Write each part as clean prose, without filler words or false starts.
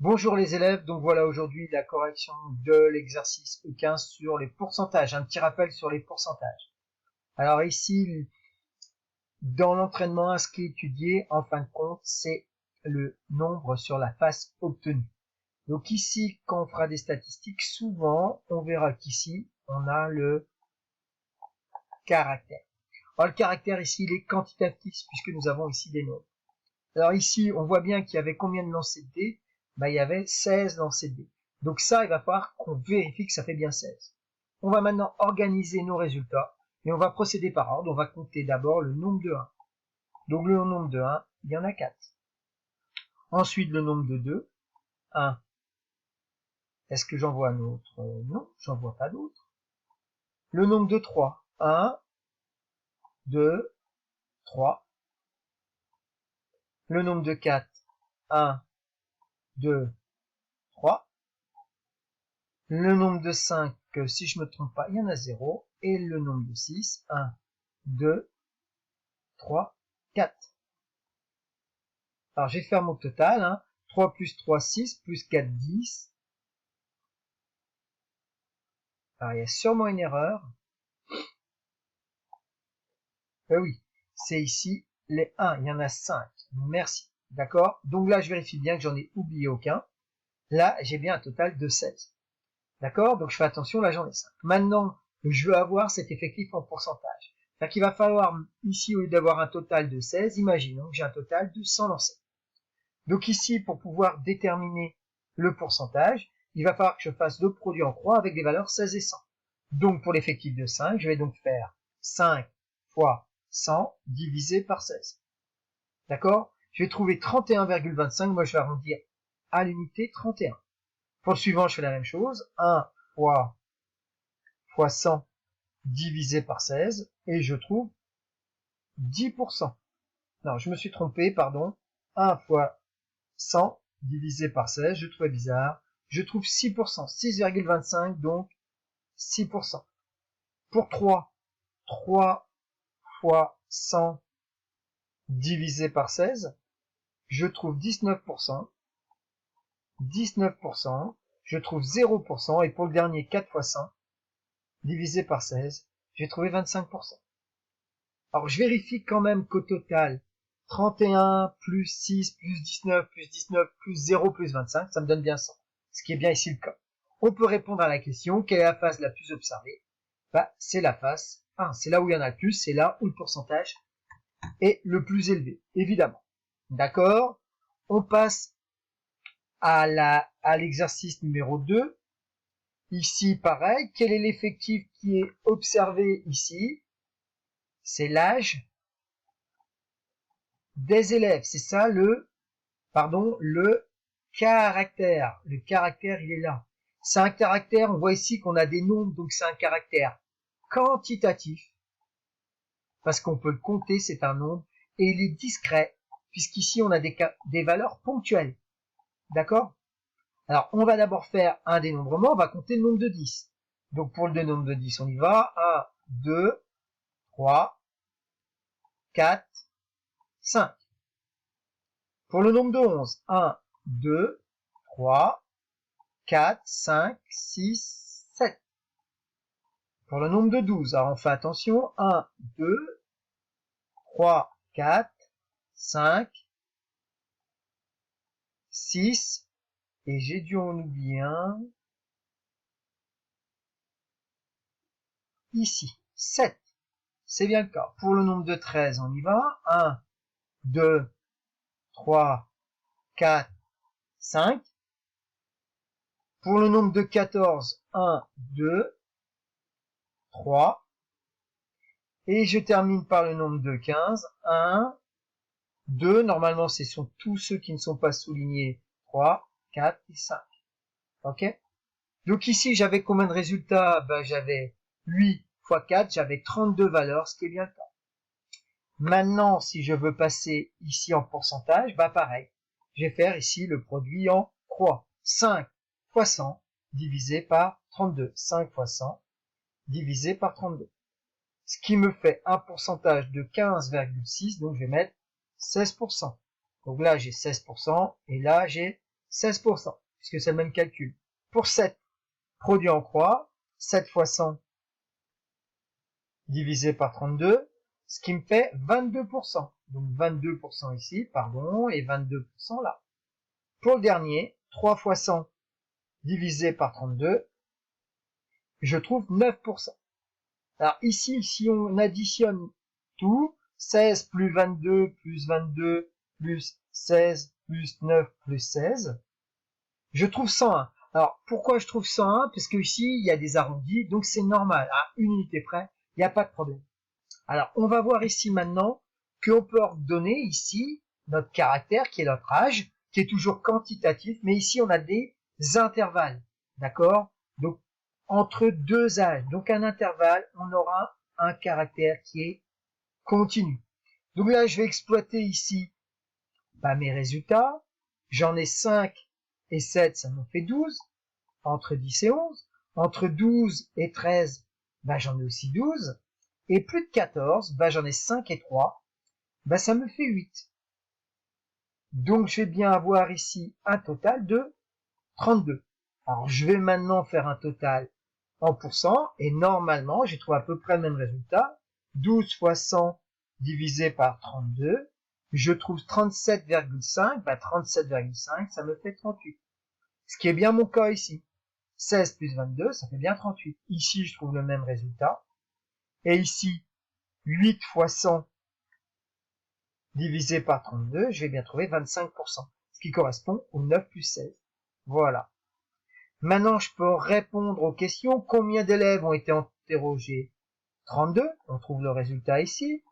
Bonjour les élèves, donc voilà aujourd'hui la correction de l'exercice E15 sur les pourcentages, un petit rappel sur les pourcentages. Alors ici, dans l'entraînement, ce qui est étudié, en fin de compte, c'est le nombre sur la face obtenue. Donc ici, quand on fera des statistiques, souvent, on verra qu'ici, on a le caractère. Alors le caractère ici, il est quantitatif, puisque nous avons ici des nombres. Alors ici, on voit bien qu'il y avait combien de lancers de dés? Il y avait 16 lancers de dés. Donc ça, il va falloir qu'on vérifie que ça fait bien 16. On va maintenant organiser nos résultats et on va procéder par ordre. On va compter d'abord le nombre de 1. Donc le nombre de 1, il y en a 4. Ensuite, le nombre de 2, 1. Est-ce que j'en vois un autre? Non, j'en vois pas d'autre. Le nombre de 3, 1, 2, 3. Le nombre de 4, 1, 2, 3. Le nombre de 5, si je me trompe pas, il y en a 0. Et le nombre de 6, 1, 2, 3, 4. Alors, je vais faire mon total. 3 plus 3, 6, plus 4, 10. Alors, il y a sûrement une erreur. Oui, c'est ici les 1. Il y en a 5. Merci. D'accord? Donc là, je vérifie bien que j'en ai oublié aucun. Là, j'ai bien un total de 16. D'accord? Donc, je fais attention, là, j'en ai 5. Maintenant, je veux avoir cet effectif en pourcentage. C'est-à-dire qu'il va falloir, ici, au lieu d'avoir un total de 16, imaginons que j'ai un total de 100 lancers. Donc ici, pour pouvoir déterminer le pourcentage, il va falloir que je fasse deux produits en croix avec des valeurs 16 et 100. Donc, pour l'effectif de 5, je vais donc faire 5 fois 100 divisé par 16. D'accord? Je vais trouver 31,25. Moi, je vais arrondir à l'unité 31. Pour le suivant, je fais la même chose. 1 fois 100 divisé par 16 et je trouve 10%. Non, je me suis trompé, pardon. 1 fois 100 divisé par 16, je trouvais bizarre. Je trouve 6%, 6,25, donc 6%. Pour 3, 3 fois 100 divisé par 16, je trouve 19%. 19%, je trouve 0%. Et pour le dernier, 4 fois 100 divisé par 16, j'ai trouvé 25%. Alors, je vérifie quand même qu'au total, 31 plus 6 plus 19 plus 19 plus 0 plus 25, ça me donne bien 100. Ce qui est bien ici le cas. On peut répondre à la question, quelle est la phase la plus observée? C'est la phase 1. C'est là où il y en a le plus, c'est là où le pourcentage est le plus élevé, évidemment. D'accord? On passe à l'exercice numéro 2. Ici, pareil, quel est l'effectif qui est observé ici? C'est l'âge des élèves. C'est ça le caractère. Le caractère, il est là. C'est un caractère, on voit ici qu'on a des nombres, donc c'est un caractère quantitatif. Parce qu'on peut le compter, c'est un nombre. Et il est discret, puisqu'ici on a des valeurs ponctuelles. D'accord? Alors, on va d'abord faire un dénombrement, on va compter le nombre de 10. Donc, pour le nombre de 10, on y va. 1, 2, 3, 4, 5. Pour le nombre de 11, 1, 2, 3, 4, 5, 6, 7. Pour le nombre de 12, alors on fait attention. 1, 2, 3, 4, 5, 6, et j'ai dû en oublier un. Ici, 7. C'est bien le cas. Pour le nombre de 13, on y va. 1, 2, 3, 4, 5. Pour le nombre de 14, 1, 2, 3. Et je termine par le nombre de 15. 1, 2. Normalement, ce sont tous ceux qui ne sont pas soulignés. 3, 4 et 5. Ok? Donc ici, j'avais combien de résultats? J'avais 8 fois 4, j'avais 32 valeurs, ce qui est bien le cas. Maintenant, si je veux passer ici en pourcentage, pareil. Je vais faire ici le produit en croix. 5 fois 100 divisé par 32. 5 fois 100 divisé par 32. Ce qui me fait un pourcentage de 15,6, donc je vais mettre 16%. Donc là, j'ai 16% et là, j'ai 16%, puisque c'est le même calcul. Pour 7, produit en croix, 7 fois 100 divisé par 32, ce qui me fait 22%. Donc 22% ici, pardon, et 22% là. Pour le dernier, 3 fois 100 divisé par 32, je trouve 9%. Alors ici, si on additionne tout, 16 plus 22 plus 22 plus 16 plus 9 plus 16, je trouve 101. Alors pourquoi je trouve 101? Parce que ici, il y a des arrondis, donc c'est normal. À une unité près, il n'y a pas de problème. Alors on va voir ici maintenant qu'on peut ordonner ici notre caractère qui est notre âge, qui est toujours quantitatif, mais ici on a des intervalles, d'accord? Donc entre deux âges, donc un intervalle, on aura un caractère qui est continu. Donc là je vais exploiter ici mes résultats, j'en ai 5 et 7, ça me fait 12, entre 10 et 11, entre 12 et 13, j'en ai aussi 12, et plus de 14, j'en ai 5 et 3, ça me fait 8. Donc je vais bien avoir ici un total de 32. Alors je vais maintenant faire un total en pourcent, et normalement j'ai trouvé à peu près le même résultat. 12 fois 100 divisé par 32, je trouve 37,5, 37,5 ça me fait 38. Ce qui est bien mon cas ici. 16 plus 22, ça fait bien 38. Ici je trouve le même résultat. Et ici, 8 fois 100 divisé par 32, je vais bien trouver 25%, ce qui correspond au 9 plus 16. Voilà. Maintenant, je peux répondre aux questions. Combien d'élèves ont été interrogés? 32, on trouve le résultat ici.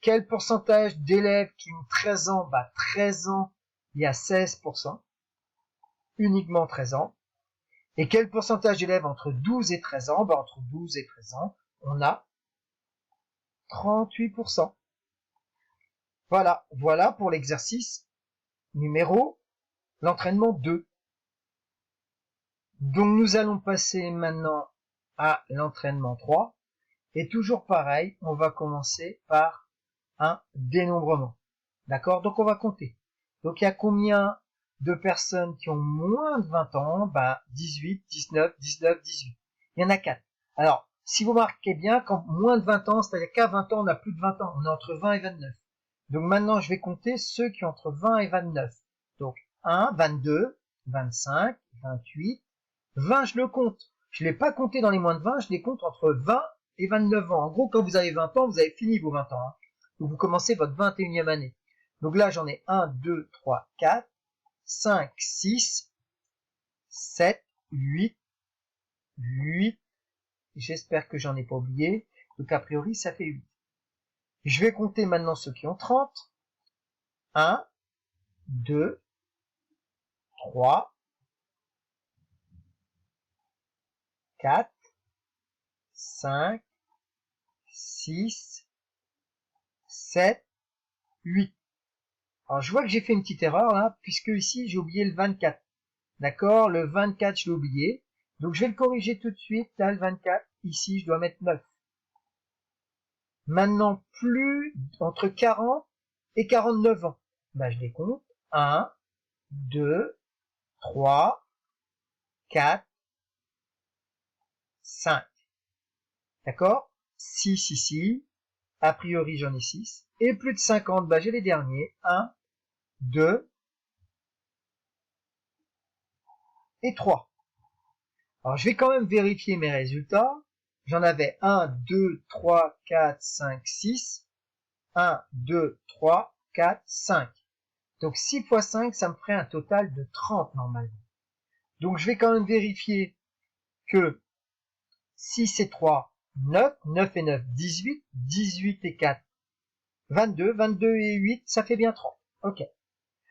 Quel pourcentage d'élèves qui ont 13 ans? 13 ans, il y a 16%, uniquement 13 ans. Et quel pourcentage d'élèves entre 12 et 13 ans? Entre 12 et 13 ans, on a 38%. Voilà pour l'exercice numéro l'entraînement 2. Donc nous allons passer maintenant à l'entraînement 3. Et toujours pareil, on va commencer par un dénombrement. D'accord? Donc on va compter. Donc il y a combien de personnes qui ont moins de 20 ans? 18, 19, 19, 18. Il y en a 4. Alors, si vous marquez bien, quand moins de 20 ans, c'est-à-dire qu'à 20 ans, on a plus de 20 ans. On est entre 20 et 29. Donc maintenant, je vais compter ceux qui ont entre 20 et 29. Donc 1, 22, 25, 28, 20, je le compte. Je ne l'ai pas compté dans les moins de 20, je les compte entre 20 et 29 ans. En gros, quand vous avez 20 ans, vous avez fini vos 20 ans. Donc vous commencez votre 21e année. Donc là, j'en ai 1, 2, 3, 4, 5, 6, 7, 8, 8. J'espère que j'en ai pas oublié. Donc a priori, ça fait 8. Je vais compter maintenant ceux qui ont 30. 1, 2, 3, 4, 5, 6, 7, 8. Alors je vois que j'ai fait une petite erreur là, puisque ici j'ai oublié le 24. D'accord? Le 24, je l'ai oublié. Donc je vais le corriger tout de suite. Là, le 24, ici, je dois mettre 9. Maintenant, plus entre 40 et 49 ans. Je les compte. 1, 2, 3, 4, 5. D'accord? 6 ici. A priori, j'en ai 6. Et plus de 50, j'ai les derniers. 1, 2 et 3. Alors, je vais quand même vérifier mes résultats. J'en avais 1, 2, 3, 4, 5, 6. 1, 2, 3, 4, 5. Donc 6 fois 5, ça me ferait un total de 30 normalement. Donc je vais quand même vérifier que 6 et 3, 9, 9 et 9, 18, 18 et 4, 22, 22 et 8, ça fait bien 30. Ok.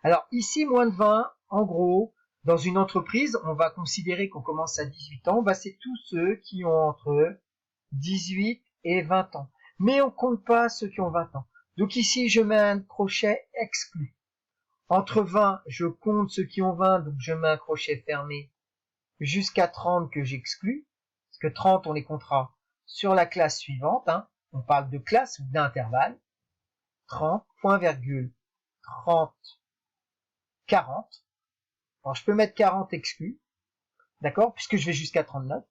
Alors ici, moins de 20, en gros, dans une entreprise, on va considérer qu'on commence à 18 ans, c'est tous ceux qui ont entre 18 et 20 ans. Mais on compte pas ceux qui ont 20 ans. Donc ici, je mets un crochet exclu. Entre 20, je compte ceux qui ont 20, donc je mets un crochet fermé jusqu'à 30 que j'exclus. Parce que 30, on les comptera sur la classe suivante. On parle de classe ou d'intervalle. 30, point virgule, 30, 40. Alors, je peux mettre 40 exclus, d'accord, puisque je vais jusqu'à 39.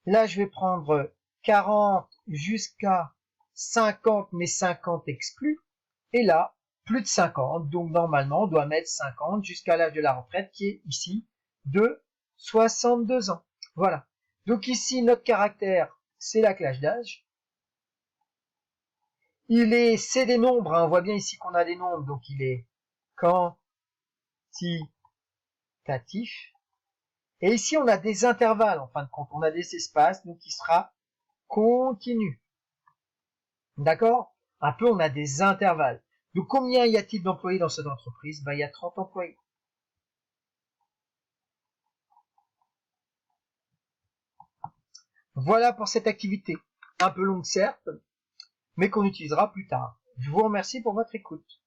Là, je vais prendre 40 jusqu'à 50, mais 50 exclus. Et là, plus de 50. Donc, normalement, on doit mettre 50 jusqu'à l'âge de la retraite, qui est ici de 62 ans. Voilà. Donc ici, notre caractère, c'est la classe d'âge. C'est des nombres, hein. On voit bien ici qu'on a des nombres, donc il est quantitatif. Et ici, on a des intervalles, en fin de compte, on a des espaces, donc il sera continu. D'accord? Un peu, on a des intervalles. Donc combien y a-t-il d'employés dans cette entreprise? Ben, il y a 30 employés. Voilà pour cette activité. Un peu longue certes, mais qu'on utilisera plus tard. Je vous remercie pour votre écoute.